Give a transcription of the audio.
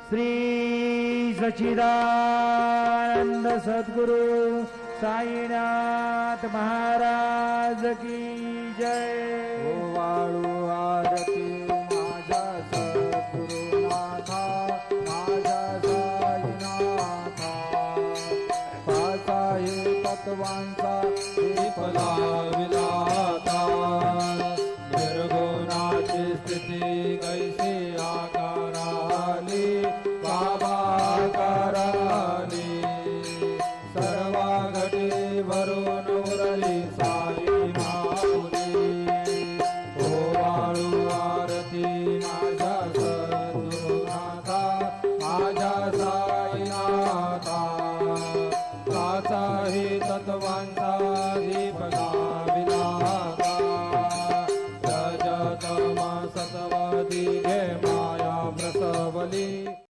श्री सच्चिदानंद सद्गुरु साईनाथ महाराज की जय। वाळू आरती माझा सद्गुरुनाथा, माझा साईनाथा, पाचा हे तत्वांचा दीप लाविलाता, निर्गुणाची स्थिती कैसी आकाराली, बाबा आकाराली, सर्वा घटी भरून उरली साई माऊली। ओ वाळू आरती माझा सद्गुरुनाथा, माझा साईनाथा, काचा हे तत्वांचा दीप लाविलाता, रजतम सत्व दिघे माया प्रसवली।